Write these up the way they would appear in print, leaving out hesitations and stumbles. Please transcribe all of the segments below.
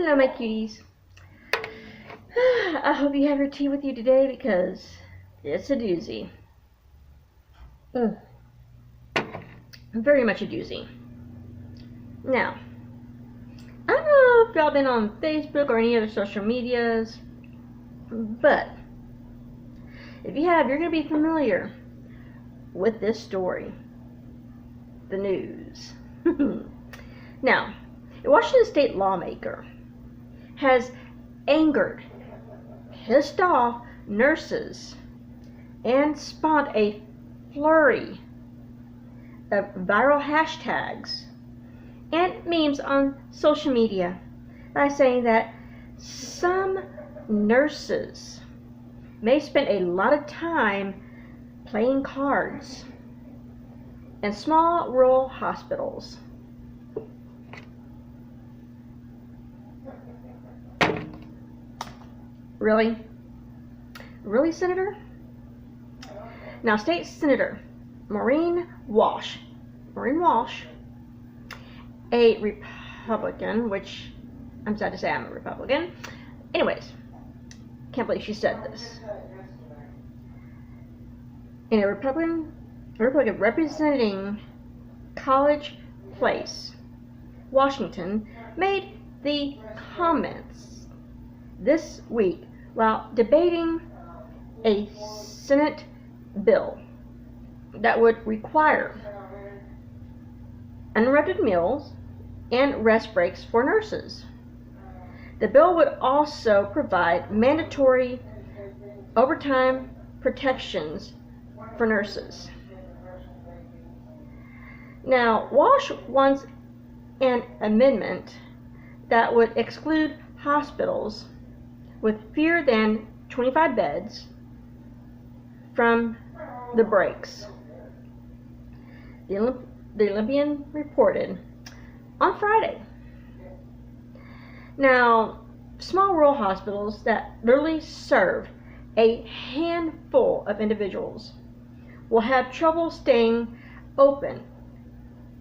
Hello, my cuties. I hope you have your tea with you today because it's a doozy. Very much a doozy. Now, I don't know if y'all been on Facebook or any other social medias, but if you have, you're going to be familiar with this story. The news. Now, a Washington state lawmaker has angered, pissed off nurses and spawned a flurry of viral hashtags and memes on social media by saying that some nurses may spend a lot of time playing cards in small rural hospitals. Really? Really, Senator? Now, State Senator Maurren Walsh, a Republican, which I'm sad to say I'm a Republican. Anyways, can't believe she said this. In a Republican representing College Place, Washington, made the comments this week while debating a Senate bill that would require uninterrupted meals and rest breaks for nurses. The bill would also provide mandatory overtime protections for nurses. Now, Walsh wants an amendment that would exclude hospitals with fewer than 25 beds from the breaks. The Olympian reported on Friday. Now, small rural hospitals that literally serve a handful of individuals will have trouble staying open,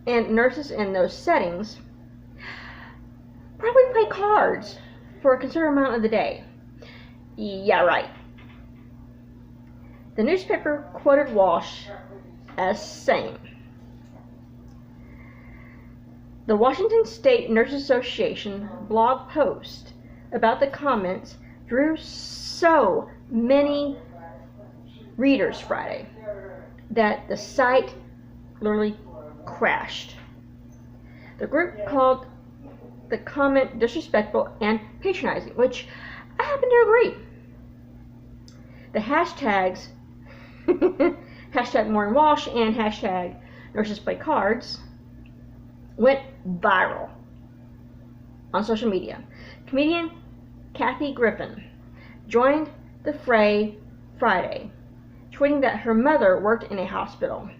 and nurses in those settings probably play cards for a considerable amount of the day. Yeah, right. The newspaper quoted Walsh as saying, "The Washington State Nurses Association blog post about the comments drew so many readers Friday that the site literally crashed. The group called the comment disrespectful and patronizing," which I happen to agree. The hashtags hashtag Maurren Walsh and hashtag nurses play cards went viral on social media. Comedian Kathy Griffin joined the fray Friday, tweeting that her mother worked in a hospital.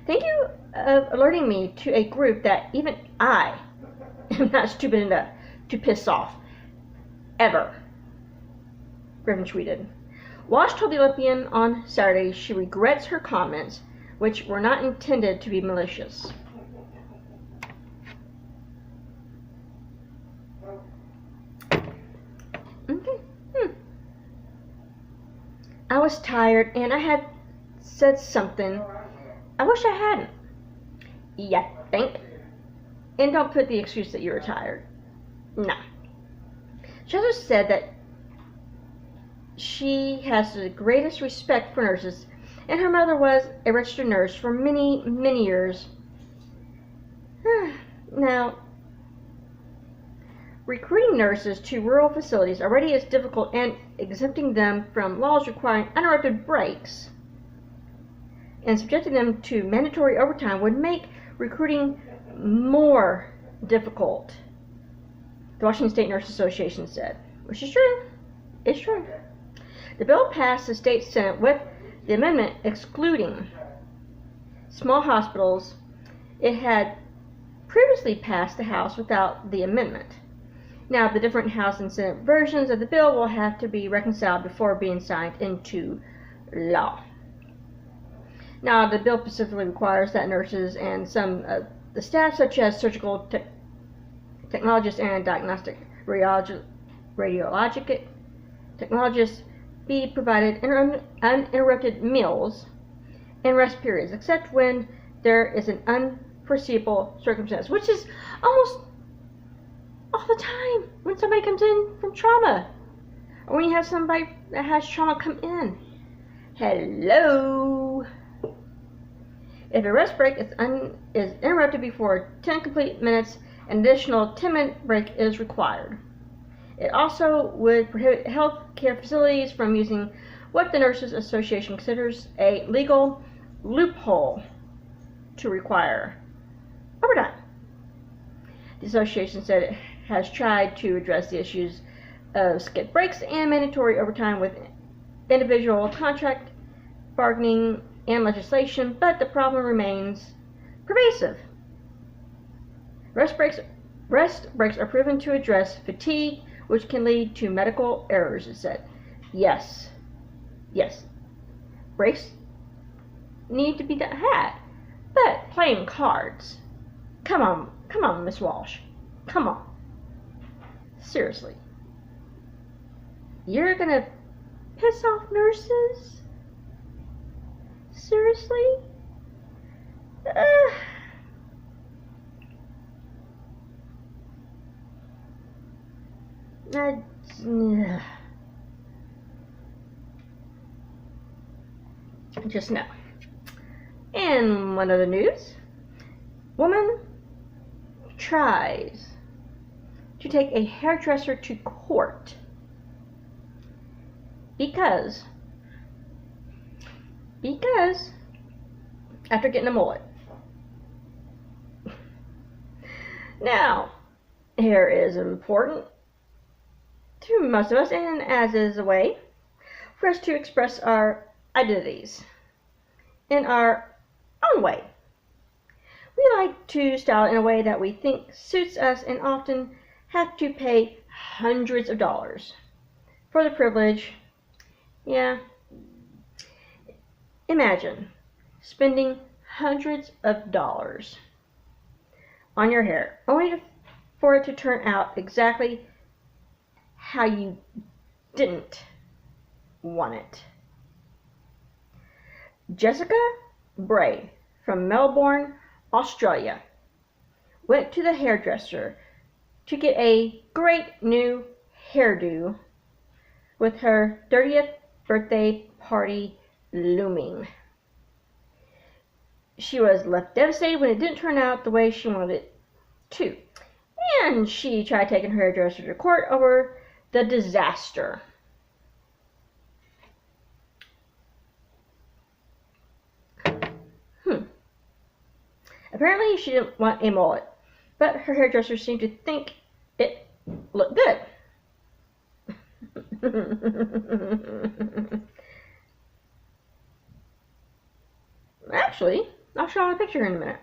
"Thank you for alerting me to a group that even I am not stupid enough to piss off. Ever," Griffin tweeted. Walsh told the Olympian on Saturday she regrets her comments, which were not intended to be malicious. Okay. I was tired and I had said something I wish I hadn't. You think? And don't put the excuse that you were tired. No. She also said that she has the greatest respect for nurses, and her mother was a registered nurse for many, many years. Now, recruiting nurses to rural facilities already is difficult, and exempting them from laws requiring uninterrupted breaks and subjecting them to mandatory overtime would make recruiting more difficult, the Washington State Nurses Association said, which is true. It's true. The bill passed the state Senate with the amendment excluding small hospitals. It had previously passed the House without the amendment. Now, the different House and Senate versions of the bill will have to be reconciled before being signed into law. Now, the bill specifically requires that nurses and some of the staff, such as surgical technologists and diagnostic radiologic technologists be provided uninterrupted meals and rest periods, except when there is an unforeseeable circumstance, which is almost all the time when somebody comes in from trauma, or when you have somebody that has trauma come in. Hello. If a rest break is interrupted before 10 complete minutes, an additional 10-minute break is required. It also would prohibit health care facilities from using what the Nurses Association considers a legal loophole to require overtime. The association said it has tried to address the issues of skip breaks and mandatory overtime with individual contract bargaining and legislation, but the problem remains pervasive. Rest breaks are proven to address fatigue, which can lead to medical errors, it said. Yes. Breaks need to be had, but playing cards. Come on, Miss Walsh. Come on. Seriously. You're gonna piss off nurses? Seriously? Just no. In one other news, woman tries to take a hairdresser to court because after getting a mullet. Now, hair is important to most of us, and as is a way for us to express our identities in our own way. We like to style in a way that we think suits us and often have to pay hundreds of dollars for the privilege. Yeah. Imagine spending hundreds of dollars on your hair only for it to turn out exactly how you didn't want it. Jessica Bray from Melbourne, Australia, went to the hairdresser to get a great new hairdo with her 30th birthday party looming. She was left devastated when it didn't turn out the way she wanted it to, and she tried taking her hairdresser to court over the disaster. Apparently she didn't want a mullet, but her hairdresser seemed to think it looked good. Actually, I'll show you a picture in a minute.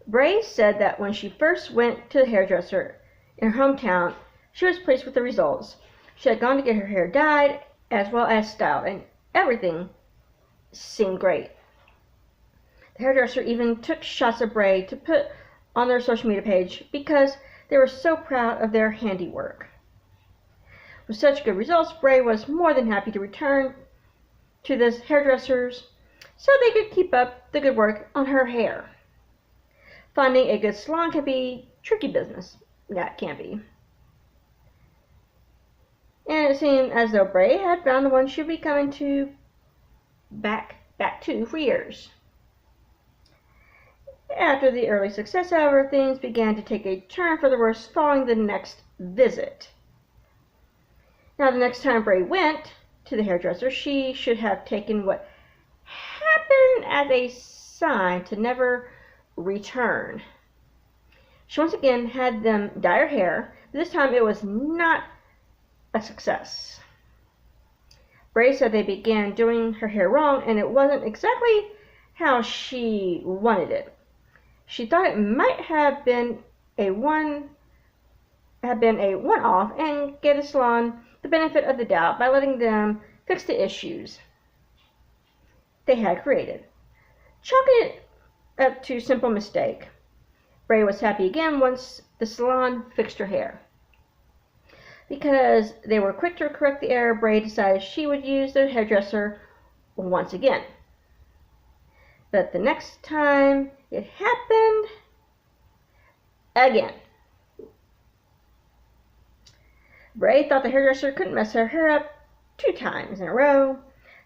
Bray said that when she first went to the hairdresser in her hometown, she was pleased with the results. She had gone to get her hair dyed as well as styled, and everything seemed great. The hairdresser even took shots of Bray to put on their social media page because they were so proud of their handiwork. With such good results, Bray was more than happy to return to the hairdressers so they could keep up the good work on her hair. Finding a good salon can be tricky business. That can be. And it seemed as though Bray had found the one she'd be coming to back to for years. After the early success, however, things began to take a turn for the worse following the next visit. Now, the next time Bray went to the hairdresser, she should have taken what happened as a sign to never return. She once again had them dye her hair, but this time it was not a success. Bray said they began doing her hair wrong, and it wasn't exactly how she wanted it. She thought it might have been a one-off and gave the salon the benefit of the doubt by letting them fix the issues they had created. Chalking it up to simple mistake. Bray was happy again once the salon fixed her hair. Because they were quick to correct the error, Bray decided she would use the hairdresser once again. But the next time it happened again. Bray thought the hairdresser couldn't mess her hair up 2 times in a row,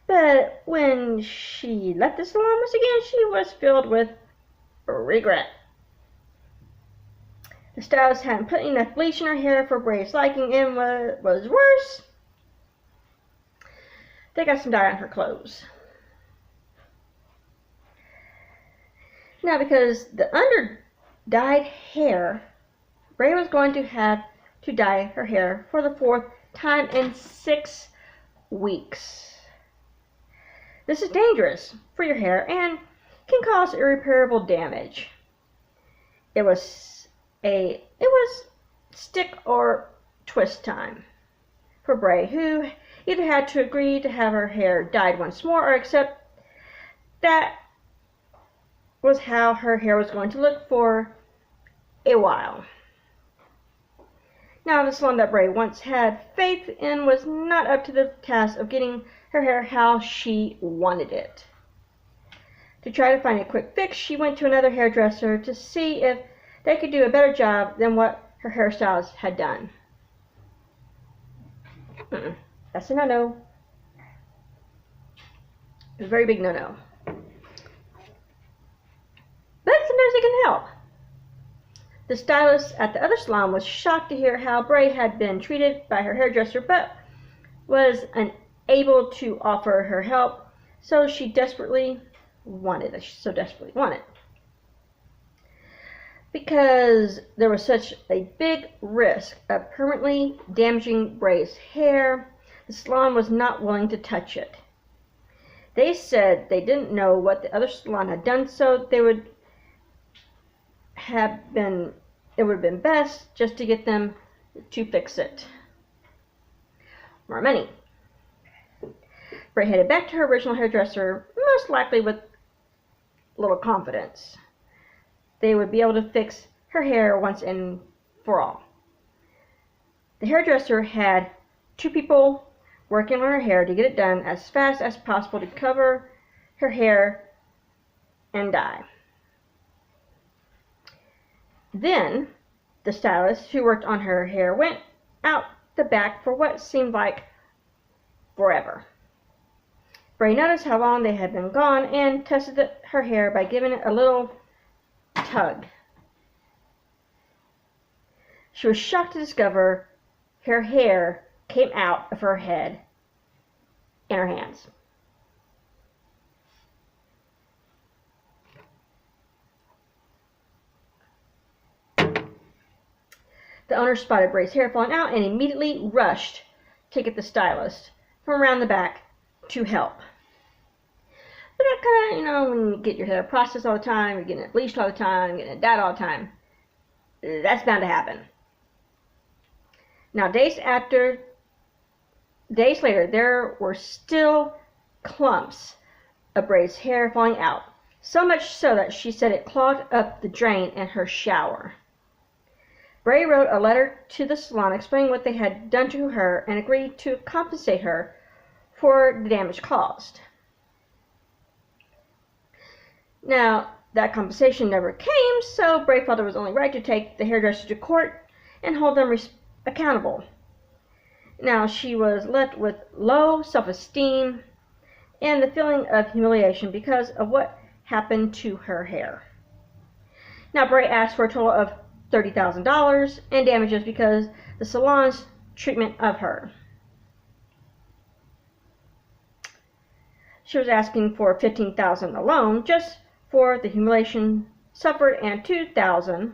but when she left the salon once again, she was filled with regret. The stylist hadn't put enough bleach in her hair for Bray's liking, and what was worse, they got some dye on her clothes. Now, because the under-dyed hair, Bray was going to have to dye her hair for the 4th time in 6 weeks. This is dangerous for your hair and can cause irreparable damage. It was stick or twist time for Bray, who either had to agree to have her hair dyed once more or accept that was how her hair was going to look for a while. Now, the salon that Bray once had faith in was not up to the task of getting her hair how she wanted it. To try to find a quick fix, she went to another hairdresser to see if they could do a better job than what her hairstylist had done. That's a no-no. A very big no-no. But sometimes it can help. The stylist at the other salon was shocked to hear how Bray had been treated by her hairdresser, but was unable to offer her help, so desperately wanted. Because there was such a big risk of permanently damaging Bray's hair, the salon was not willing to touch it. They said they didn't know what the other salon had done, so it would have been best just to get them to fix it. More money. Bray headed back to her original hairdresser, most likely with little confidence they would be able to fix her hair once and for all. The hairdresser had 2 people working on her hair to get it done as fast as possible to cover her hair and dye. Then the stylist who worked on her hair went out the back for what seemed like forever. Bray noticed how long they had been gone and tested her hair by giving it a little tug. She was shocked to discover her hair came out of her head in her hands. The owner spotted Bray's hair falling out and immediately rushed to get the stylist from around the back to help. But that kind of, when you get your hair processed all the time, you're getting it bleached all the time, getting it dyed all the time, that's bound to happen. Now, days later, there were still clumps of Bray's hair falling out, so much so that she said it clogged up the drain in her shower. Bray wrote a letter to the salon explaining what they had done to her and agreed to compensate her for the damage caused. Now, that compensation never came, so Bray felt it was only right to take the hairdresser to court and hold them accountable. Now, she was left with low self-esteem and the feeling of humiliation because of what happened to her hair. Now, Bray asked for a total of $30,000 in damages because the salon's treatment of her. She was asking for $15,000 alone just for the humiliation suffered and $2,000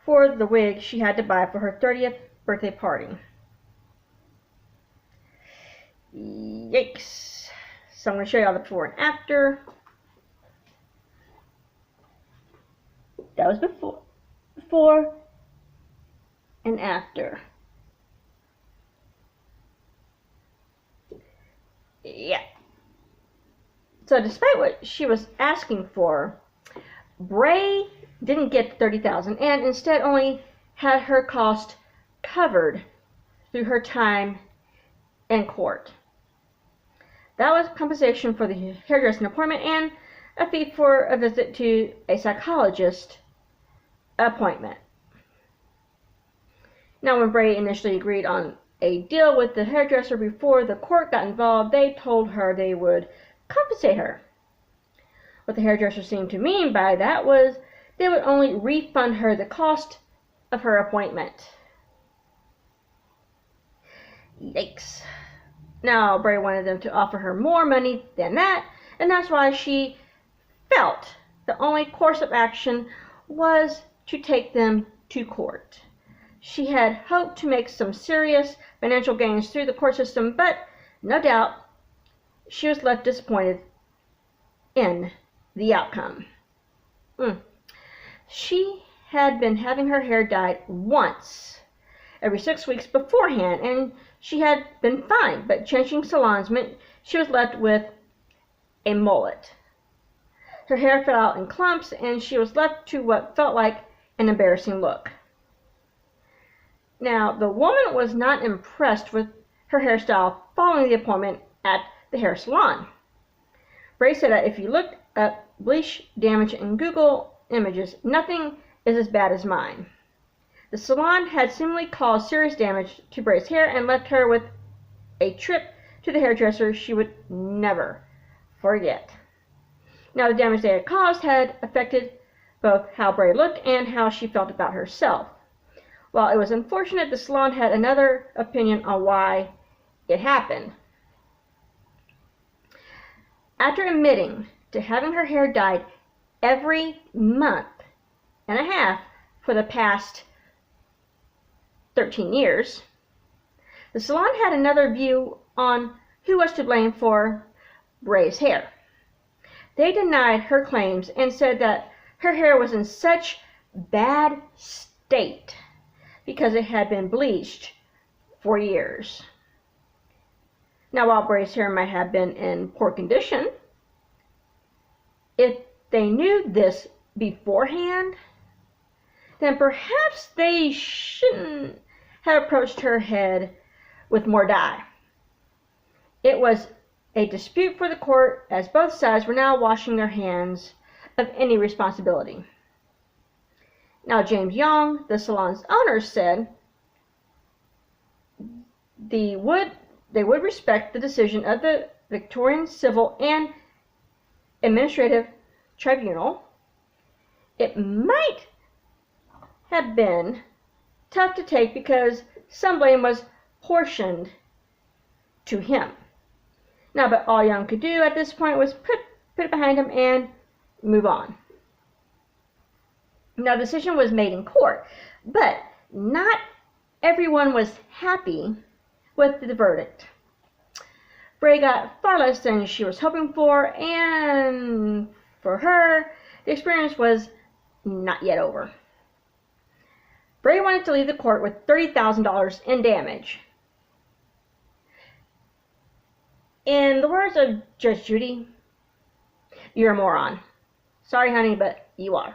for the wig she had to buy for her 30th birthday party. Yikes. So I'm going to show you all the before and after. That was before and after. Yeah. So despite what she was asking for, Bray didn't get $30,000 and instead only had her cost covered through her time in court. That was compensation for the hairdressing appointment and a fee for a visit to a psychologist appointment. Now, when Bray initially agreed on a deal with the hairdresser before the court got involved, they told her they would compensate her. What the hairdresser seemed to mean by that was they would only refund her the cost of her appointment. Yikes. Now, Bray wanted them to offer her more money than that, and that's why she felt the only course of action was to take them to court. She had hoped to make some serious financial gains through the court system, but no doubt she was left disappointed in the outcome. She had been having her hair dyed once every 6 weeks beforehand, and she had been fine, but changing salons meant she was left with a mullet. Her hair fell out in clumps, and she was left to what felt like an embarrassing look. Now, the woman was not impressed with her hairstyle following the appointment at the hair salon. Bray said that if you looked up bleach damage in Google images, nothing is as bad as mine. The salon had seemingly caused serious damage to Bray's hair and left her with a trip to the hairdresser she would never forget. Now, the damage they had caused had affected both how Bray looked and how she felt about herself. While it was unfortunate, the salon had another opinion on why it happened. After admitting to having her hair dyed every month and a half for the past 13 years, the salon had another view on who was to blame for Bray's hair. They denied her claims and said that her hair was in such bad state because it had been bleached for years. Now, while Bray's hair might have been in poor condition, if they knew this beforehand, then perhaps they shouldn't have approached her head with more dye. It was a dispute for the court, as both sides were now washing their hands of any responsibility. Now, James Young, the salon's owner, said they would respect the decision of the Victorian Civil and Administrative Tribunal. It might have been tough to take because some blame was portioned to him. Now, but all Young could do at this point was put it behind him and move on. Now, the decision was made in court, but not everyone was happy with the verdict. Bray got far less than she was hoping for, and for her, the experience was not yet over. Bray wanted to leave the court with $30,000 in damage. In the words of Judge Judy, "You're a moron. Sorry, honey, but you are."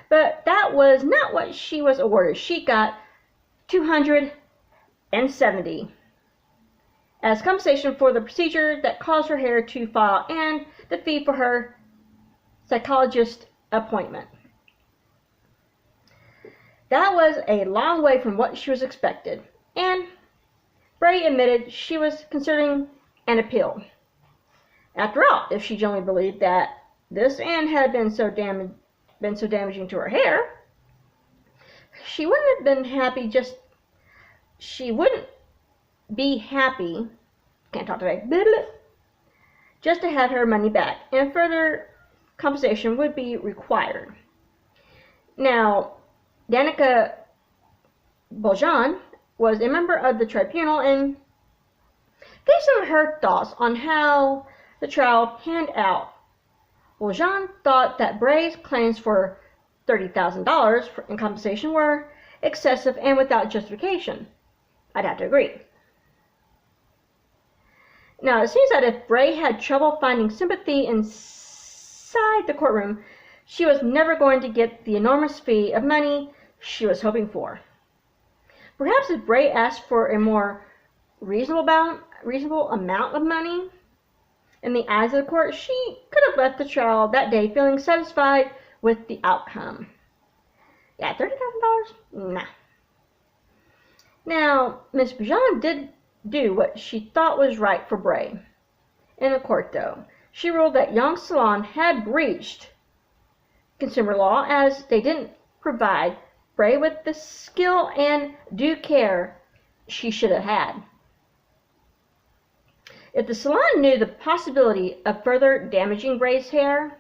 But that was not what she was awarded. She got $270 as compensation for the procedure that caused her hair to fall and the fee for her psychologist appointment. That was a long way from what she was expected, and Bray admitted she was considering an appeal. After all, if she genuinely believed that this end had been so damaging to her hair, she wouldn't have been happy she wouldn't be happy, can't talk today, just to have her money back, and further compensation would be required. Now, Danica Bojan was a member of the tribunal and gave some of her thoughts on how the trial panned out. Bojan thought that Bray's claims for $30,000 in compensation were excessive and without justification. I'd have to agree. Now, it seems that if Bray had trouble finding sympathy inside the courtroom, she was never going to get the enormous fee of money she was hoping for. Perhaps if Bray asked for a more reasonable amount of money in the eyes of the court, she could have left the trial that day feeling satisfied with the outcome. Yeah, $30,000? Nah. Now, Miss Bijan did do what she thought was right for Bray. In the court, though, she ruled that Young's salon had breached consumer law as they didn't provide Bray with the skill and due care she should have had. If the salon knew the possibility of further damaging Bray's hair,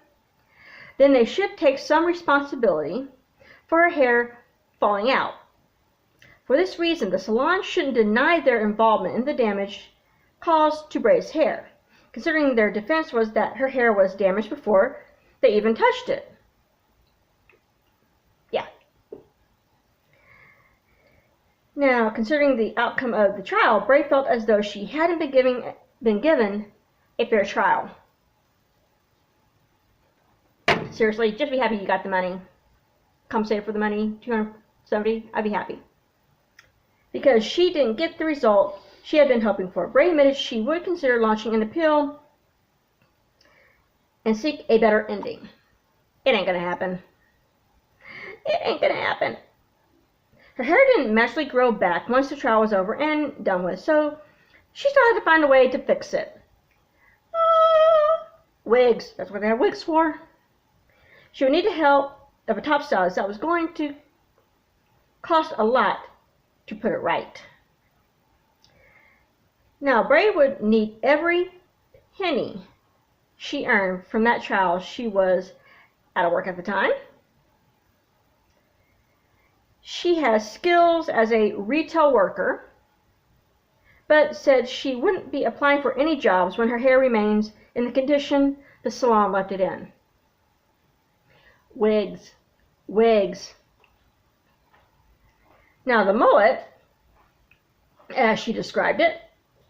then they should take some responsibility for her hair falling out. For this reason, the salon shouldn't deny their involvement in the damage caused to Bray's hair, considering their defense was that her hair was damaged before they even touched it. Yeah. Now, considering the outcome of the trial, Bray felt as though she hadn't been given a fair trial. Seriously, just be happy you got the money. Compensated for the money, $270, I'd be happy. Because she didn't get the result she had been hoping for. Bray admitted she would consider launching an appeal and seek a better ending. It ain't gonna happen. It ain't gonna happen. Her hair didn't magically grow back once the trial was over and done with, so she still had to find a way to fix it. Wigs, that's what they have wigs for. She would need the help of a top stylist that was going to cost a lot to put it right. Now, Bray would need every penny she earned from that trial. She was out of work at the time. She has skills as a retail worker, but said she wouldn't be applying for any jobs when her hair remains in the condition the salon left it in. Wigs. Wigs. Now, the mullet, as she described it,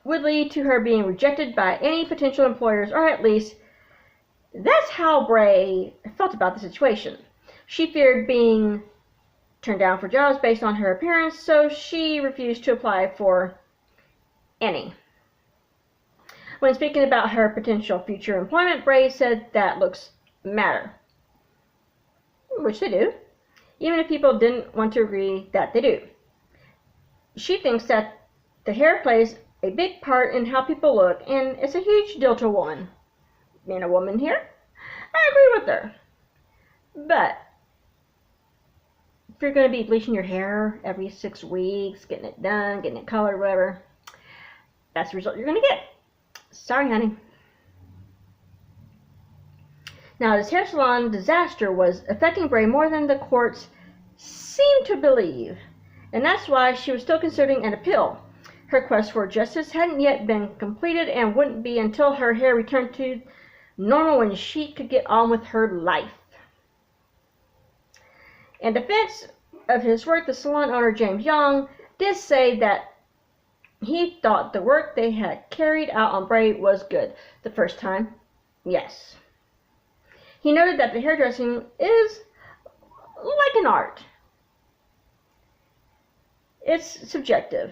would lead to her being rejected by any potential employers, or at least that's how Bray felt about the situation. She feared being turned down for jobs based on her appearance, so she refused to apply for any. When speaking about her potential future employment, Bray said that looks matter, which they do, even if people didn't want to agree that they do. She thinks that the hair plays a big part in how people look, and it's a huge deal to a woman. Being a woman here, I agree with her. But if you're going to be bleaching your hair every 6 weeks, getting it done, getting it colored, whatever, that's the result you're going to get. Sorry, honey. Now, this hair salon disaster was affecting Bray more than the courts seemed to believe, and that's why she was still considering an appeal. Her quest for justice hadn't yet been completed and wouldn't be until her hair returned to normal when she could get on with her life. In defense of his work, the salon owner, James Young, did say that he thought the work they had carried out on Bray was good. The first time, yes. He noted that the hairdressing is like an art. It's subjective.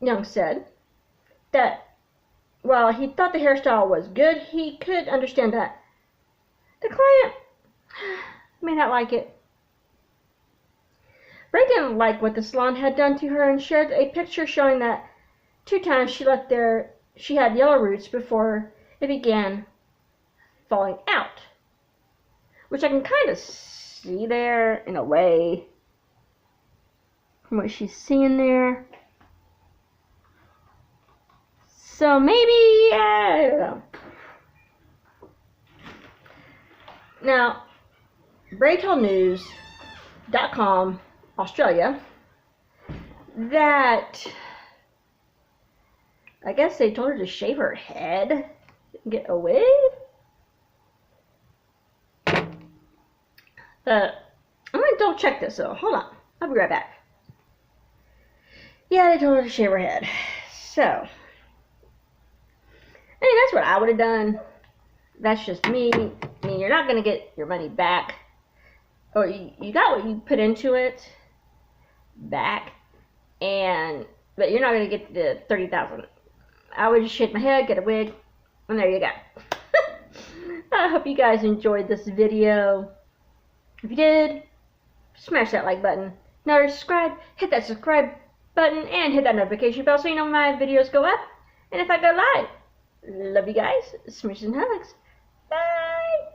Young said that while he thought the hairstyle was good, he could understand that the client may not like it. Bray didn't like what the salon had done to her and shared a picture showing that 2 times she left there she had yellow roots before it began falling out, which I can kind of see there in a way from what she's seeing there. So maybe, I don't know. Now, BrayToldNews.com, Australia, that I guess they told her to shave her head and get a wig. I'm gonna double check this though. Hold on. I'll be right back. Yeah, they told her to shave her head. So, I mean, that's what I would have done. That's just me. I mean, you're not gonna get your money back. Or you got what you put into it back. but you're not gonna get the 30,000. I would just shave my head, get a wig, and there you go. I hope you guys enjoyed this video. If you did, smash that like button. Now to subscribe, hit that subscribe button and hit that notification bell so you know when my videos go up and if I go live. Love you guys. Smooches and hugs. Bye.